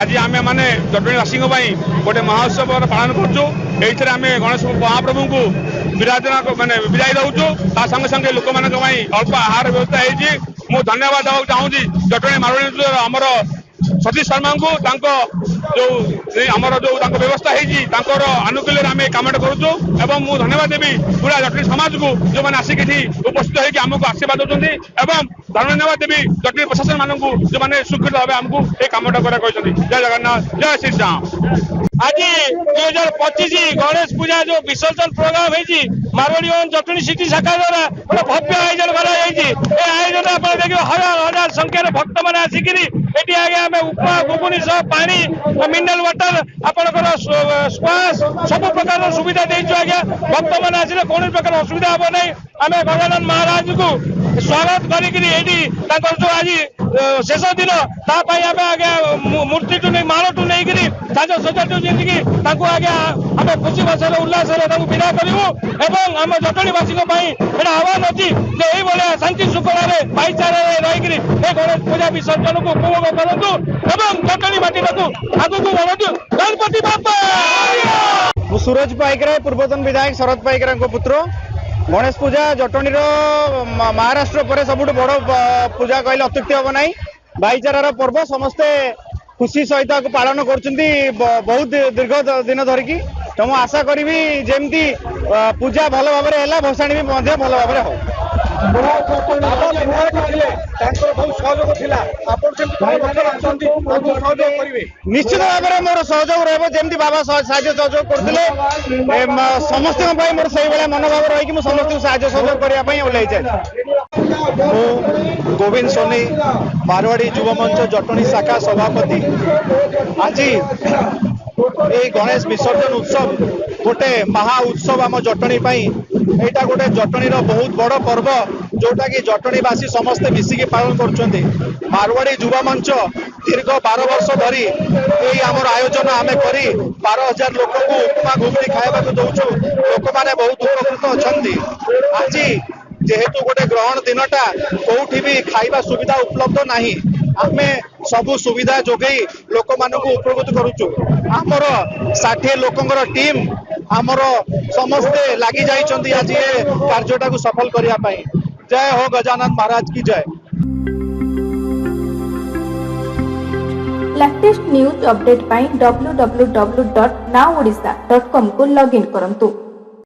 आज आम मैंने जटणीवासी गोटे महोत्सव पालन कर गणेश महाप्रभु को विराजना मैंने विदाई दौचु संगे संगे लोक मान अल्प आहार व्यवस्था हो धन्यवाद देवाक चाहूँगी जटणी मारवाड़ी आमर सतीश शर्मा को जो आमर जो व्यवस्था है आनुकूल्य आम कामटा करुचु एवं मुझे धन्यवाद देवी पूरा जटणी समाज को जो मैंने आसिक उपस्थित होकर आमको आशीर्वाद देते धन्यवाद देवी जटणी प्रशासन मानक जो मैंने स्वीकृत भाव आमको ये कामटा कर जय जगन्नाथ जय श्री राम। आज 2025 गणेश पूजा जो विसर्जन प्रोग्राम है मारवाड़ी जटणी सिटी शाखा द्वारा गोटे भव्य आयोजन कर आयोजन आप देखिए हजार हजार संख्यार भक्त मैंने आसिक एटी आगे आम उपमा घुगुनी सह पानी मिनरल वाटर आपंकर स्क्वाश सब प्रकार सुविधा देचु आज्ञा भक्त मैंने आसिले कौन प्रकार असुविधा हम ना आम गजानन महाराज को स्वागत कर जो आज शेष दिन तापाई आम आगे मूर्ति टू नहीं माल टू नहीं साज सजा टू जी आगे आम खुशी भाषा उल्लास विदा करूँ आम जटणीवासी आह्वान अच्छी ये शांति श्रृंखला भाईचारा रही गणेश पूजा विसर्जन को उपभोग करूँ जटणी माटी आगू बढ़ू गणपति बाप्पा। सूरज पाइकराय पूर्वतन विधायक शरद पाइकराय पुत्र गणेश पूजा जटणीर महाराष्ट्र पर सबुठ बड़ पूजा कहले अत्युक्ति हम ना भाईचारार पर्व समस्ते खुशी सहित पालन कर बहुत दीर्घ दिन धरिकी तो मुझे आशा करी जमती पूजा भल भाव है भसाणी भी भल भाव हो निश्चित भाव में मोर सहयोग रही बाबा साहाଯ୍य सहयोग करते समस्त मोर से मनोभाव रही समस्त साहाଯ୍य सहयोग करने ओल्लई जाए। गोविंद सोनी मारवाड़ी युव मंच जटणी शाखा सभापति आज ये गणेश विसर्जन उत्सव गोटे महा उत्सव आम जटणी यहाँ गोटे जटणीर बहुत बड़ पर्व जोटा कि जटणीवासी समस्ते मिसिकी पालन कर मारवाड़ी युवा मंच दीर्घ 12 वर्ष धरी यही आमर आयोजन आम कर 12,000 लोक को उपमा घुगनी खावा दौचु लोक मैंने बहुत उपकृत अच्छा आज जेहेतु गोटे ग्रहण दिनटा कौटी भी खाइबा सुविधा उपलब्ध नहीं आमे सबु सुविधा जोगई लोक मान उपकृत करुचु आमर 60 लोकंर टीम आमर समस्ते लगी जाइछन्ती आज ये कार्यटा को सफल करिया पई। जय हो गजानन महाराज की जय। लेटेस्ट न्यूज अपडेट पाई www.nowodisha.com को लॉगिन करंतु।